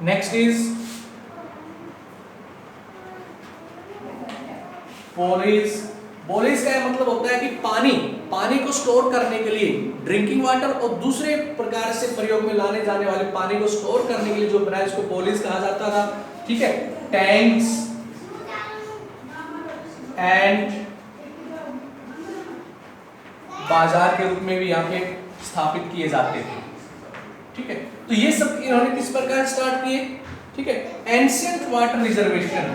Next is police. Police का मतलब होता है कि पानी को स्टोर करने के लिए, ड्रिंकिंग वाटर और दूसरे प्रकार से प्रयोग में लाने जाने वाले पानी को स्टोर करने के लिए जो बनाया इसको पोलिस कहा जाता था। ठीक है, टैंक्स एंड बाजार के रूप में भी यहाँ पे स्थापित किए जाते थे। ठीक है, तो ये सब इन्होंने किस प्रकार स्टार्ट किए। ठीक है, ancient water reservation,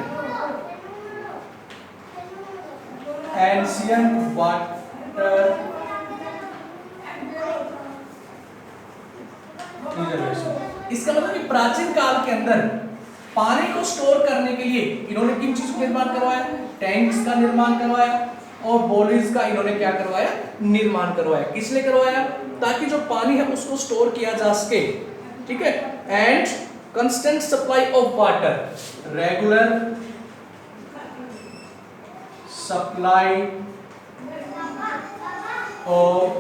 ancient water reservation, इसका मतलब कि प्राचीन काल के अंदर पानी को स्टोर करने के लिए इन्होंने किन चीजों का निर्माण करवाया, टैंक्स का निर्माण करवाया और बोलीज का इन्होंने क्या करवाया, निर्माण करवाया। किस लिए करवाया, ताकि जो पानी है उसको स्टोर किया जा सके। ठीक है, and constant supply of water, regular supply of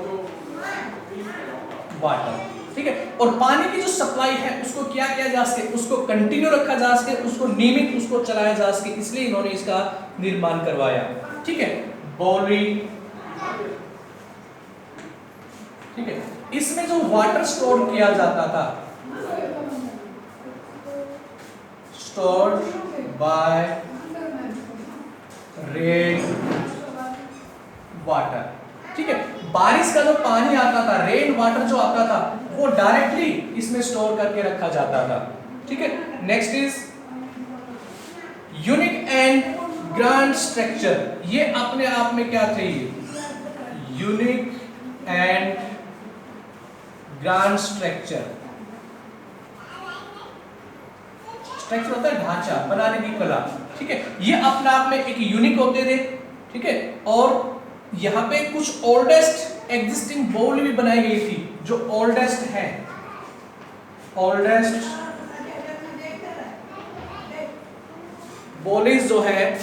water. ठीक है, और पानी की जो सप्लाई है उसको क्या किया जा सके, उसको कंटिन्यू रखा जा सके, उसको नियमित उसको चलाया जा सके, इसलिए इन्होंने इसका निर्माण करवाया। ठीक है, बोली। ठीक है, इसमें जो वाटर स्टोर किया जाता था, स्टोर्ड बाय रेन वाटर। ठीक है, बारिश का जो पानी आता था, रेन वाटर जो आता था, वो डायरेक्टली इसमें स्टोर करके रखा जाता था। ठीक है, next is unique and grand structure. ये अपने आप में क्या थे, unique and grand structure. Structure होता है ढांचा, बनाने की कला। ठीक है, ये अपने आप में एक यूनिक होते थे। ठीक है, और यहाँ पे कुछ ओल्डेस्ट एग्जिस्टिंग बोल भी बनाई गई थी, जो ओल्डेस्ट है, ओल्डेस्ट बोलीज जो है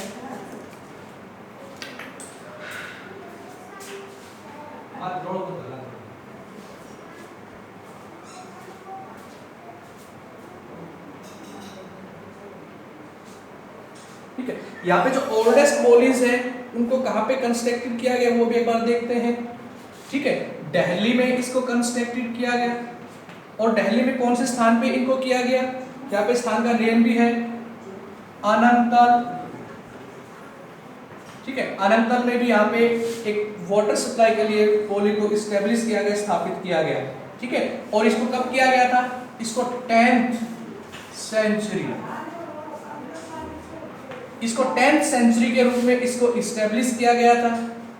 ठीक है, यहाँ पे जो ओल्डेस्ट बोलीज है उनको कहाँ पे कंस्ट्रक्टेड किया गया वो भी एक बार देखते हैं। ठीक है, दिल्ली में इसको कंस्ट्रक्टेड किया गया, और दिल्ली में कौन से स्थान पे इनको किया गया, यहाँ पे स्थान का नेम भी है अनंतल। ठीक है, अनंतल में भी यहाँ पे एक वाटर सप्लाई के लिए पोली को इस्टेब्लिश किया गया, स्थापित किया गया। ठीक है, और इसको कब किया गया था, इसको 10th सेंचुरी, इसको 10th सेंचुरी के रूप में इसको इस्टेब्लिश किया गया था।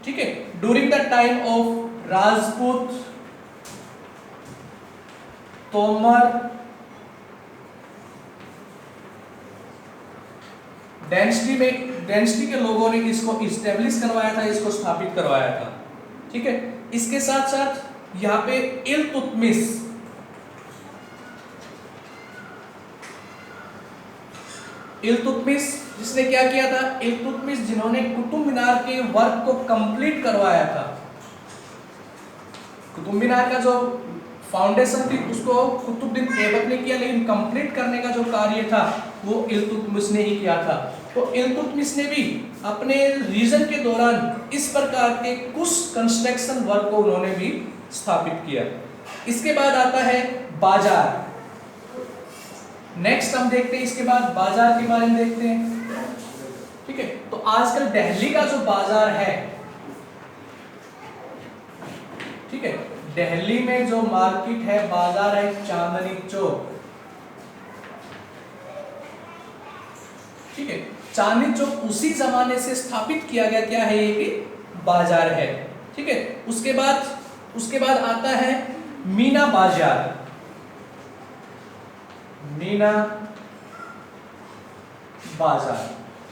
ठीक है, during the time of Rajput, Tomar density के लोगों ने इसको इस्टेब्लिश करवाया था, इसको स्थापित करवाया था। ठीक है, इसके साथ साथ यहाँ पे इल्तुतमिश, जिसने क्या किया था, इल्तुतमिश जिन्होंने कुतुब मीनार के वर्क को कंप्लीट करवाया था। कुतुब मीनार का जो फाउंडेशन थी उसको कुतुबुद्दीन ऐबक ने किया, लेकिन कंप्लीट करने का जो कार्य था वो इल्तुतमिश ने ही किया था। तो इल्तुतमिश ने भी अपने रीजन के दौरान इस प्रकार के कुछ कंस्ट्रक्शन वर्क को उन्होंने भी स्थापित किया। इसके बाद आता है बाजार। नेक्स्ट हम देखते हैं इसके बाद बाजार के बारे में देखते हैं। ठीक है, तो आजकल दिल्ली का जो बाजार है, ठीक है, दिल्ली में जो मार्केट है, बाजार है चांदनी चौक। ठीक है, चांदनी चौक उसी जमाने से स्थापित किया गया, क्या है ये कि बाजार है। ठीक है, उसके बाद आता है मीना बाजार, मीना बाजार।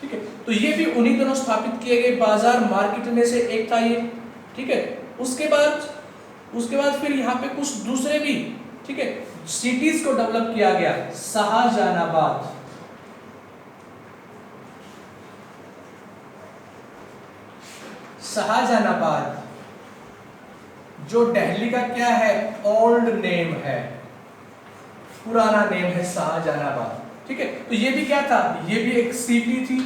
ठीक है, तो ये भी उन्हीं दिनों स्थापित किए गए बाजार मार्केट में से एक था ये। ठीक है, उसके बाद फिर यहाँ पे कुछ दूसरे भी, ठीक है, सिटीज को डेवलप किया गया। शाहजहानाबाद, जो दिल्ली का क्या है, ओल्ड नेम है। पुराना नेम है शाहजहानाबाद। ठीक है, तो ये भी क्या था, ये भी एक सिटी थी।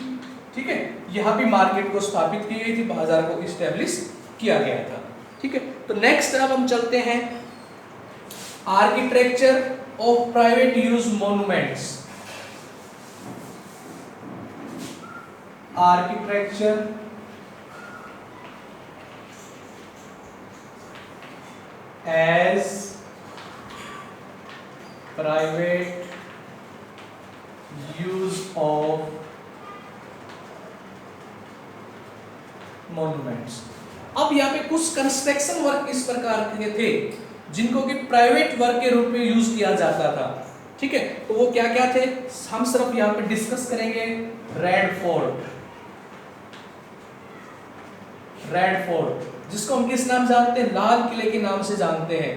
ठीक है, यहाँ भी मार्केट को स्थापित की गई थी, बाजार को इस्टेब्लिश किया गया था। ठीक है, तो नेक्स्ट अब हम चलते हैं architecture of private use monuments. Architecture as private use of monuments. अब यहाँ पे कुछ कंस्ट्रक्शन वर्क इस प्रकार के थे जिनको कि प्राइवेट वर्क के रूप में यूज किया जाता था। ठीक है, तो वो क्या क्या थे हम सिर्फ यहाँ पे डिस्कस करेंगे। रेड फोर्ट, रेड फोर्ट जिसको हम किस नाम जानते हैं, लाल किले के नाम से जानते हैं।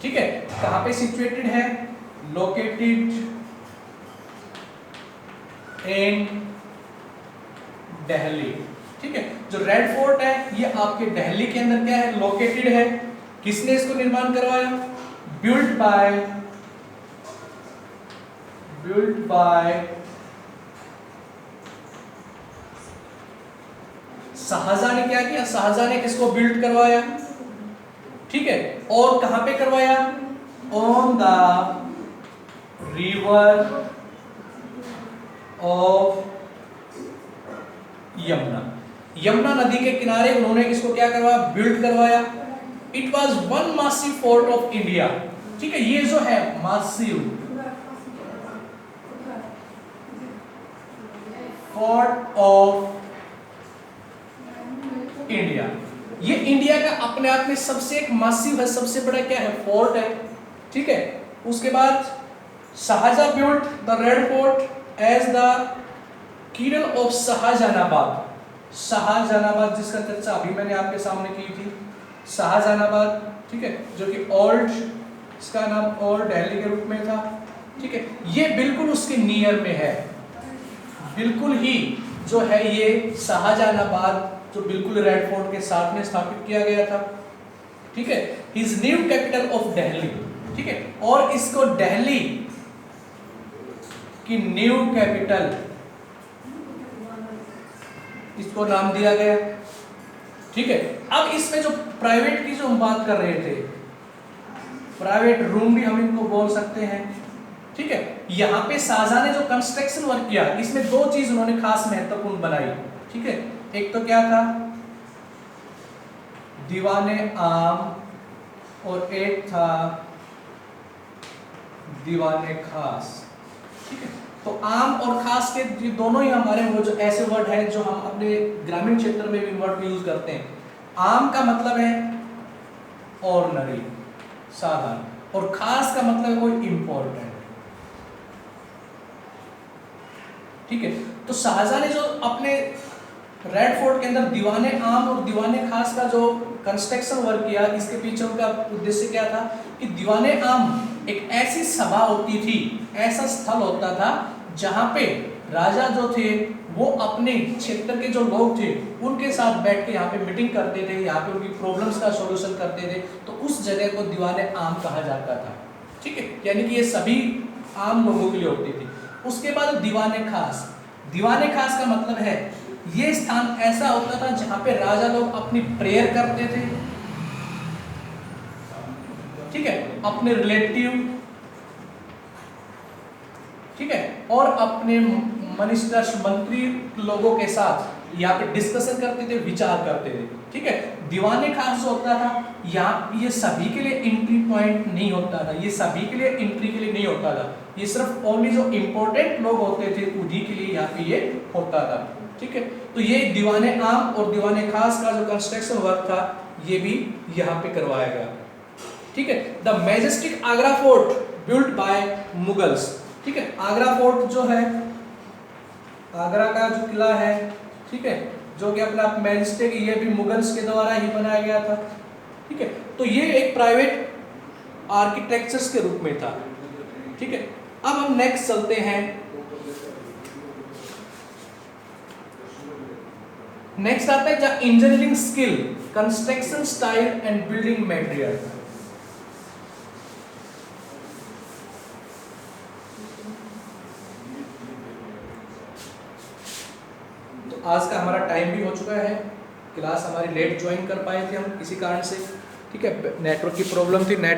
ठीक है, कहां पे सिचुएटेड है, लोकेटेड इन दिल्ली। ठीक है, जो रेड फोर्ट है ये आपके दिल्ली के अंदर क्या है, लोकेटेड है। किसने इसको निर्माण करवाया, बिल्ट बाय शाहजहां ने क्या किया, शाहजहां ने किसको बिल्ड करवाया। ठीक है, और कहां पे करवाया, on the river of Yamuna, Yamuna नदी के किनारे उन्होंने किसको क्या करवाया, बिल्ड करवाया। It was one massive fort of India. ठीक है, ये जो है मासिव फोर्ट ऑफ इंडिया, ये इंडिया का अपने आप में सबसे एक मासिव है, सबसे बड़ा क्या है, फोर्ट है। ठीक है, उसके बाद Shahjahan built the red fort as the citadel of Shahjahanabad. Shahjahanabad जिसका चर्चा अभी मैंने आपके सामने की थी, शाहजहानाबाद। ठीक है, जो कि ओल्ड, इसका नाम ओल्ड दिल्ली के रूप में था। ठीक है, ये बिल्कुल उसके नियर में है, बिल्कुल ही जो है ये शाहजहानाबाद जो बिल्कुल रेड फोर्ट के साथ में स्थापित किया गया था। ठीक है, his new capital of Delhi. ठीक है, और इसको दिल्ली की न्यू कैपिटल इसको नाम दिया गया। ठीक है, अब इसमें जो प्राइवेट की जो हम बात कर रहे थे, प्राइवेट रूम भी हम इनको बोल सकते हैं। ठीक है, यहां पे शाहजहां ने जो कंस्ट्रक्शन वर्क किया इसमें दो चीज उन्होंने खास महत्वपूर्ण बनाई। ठीक है, एक तो क्या था, दीवाने आम और एक था दीवाने खास। ठीक है, तो आम और खास के ये दोनों ही हमारे वो जो ऐसे वर्ड हैं जो हम अपने ग्रामीण क्षेत्र में भी वर्ड यूज करते हैं। आम का मतलब है ऑर्डिनरी, साधारण, और खास का मतलब है कोई इंपॉर्टेंट। ठीक है, तो शाहजहां ने जो अपने रेड फोर्ट के अंदर दीवाने आम और दीवाने खास का जो कंस्ट्रक्शन वर्क किया, इसके पीछे उनका उद्देश्य क्या था कि दीवाने आम एक ऐसी सभा होती थी, ऐसा स्थल होता था जहां पे राजा जो थे वो अपने क्षेत्र के जो लोग थे उनके साथ बैठ के यहाँ पे मीटिंग करते थे, यहाँ पे उनकी प्रॉब्लम्स का सॉल्यूशन करते थे। तो उस जगह को दीवाने आम कहा जाता था। ठीक है, यानी कि ये सभी आम लोगों के लिए होती थी। उसके बाद दीवाने खास, दीवाने खास का मतलब है ये स्थान ऐसा होता था जहां पे राजा लोग अपनी प्रेयर करते थे। ठीक है, अपने रिलेटिव, ठीक है, और अपने मिनिस्टर्स, मंत्री लोगों के साथ यहाँ पे डिस्कशन करते थे, विचार करते थे। ठीक है, दीवाने खास जो होता था यहाँ ये सभी के लिए एंट्री पॉइंट नहीं होता था, ये सभी के लिए एंट्री के लिए नहीं होता था, ये सिर्फ ओनली जो इंपॉर्टेंट लोग होते थे उन्हीं के लिए यहाँ पे ये होता था। ठीक है, तो ये दीवाने आम और दीवाने खास का जो कंस्ट्रक्शन वर्क था ये भी यहाँ पे करवाया गया। ठीक है, the majestic Agra fort built by Mughals. ठीक है, आगरा फोर्ट जो है, आगरा का जो किला है, ठीक है, जो कि अपना मैजेस्टिक, ये भी मुगल्स के द्वारा ही बनाया गया था। ठीक है, तो ये एक प्राइवेट आर्किटेक्चर्स के रूप में था। ठीक है, अब हम नेक्स्ट चलते हैं। नेक्स्ट आता है the engineering skill, construction style and building material. तो आज का हमारा टाइम भी हो चुका है, क्लास हमारी लेट ज्वाइन कर पाए थे हम किसी कारण से, ठीक है, नेटवर्क की प्रॉब्लम थी, नेट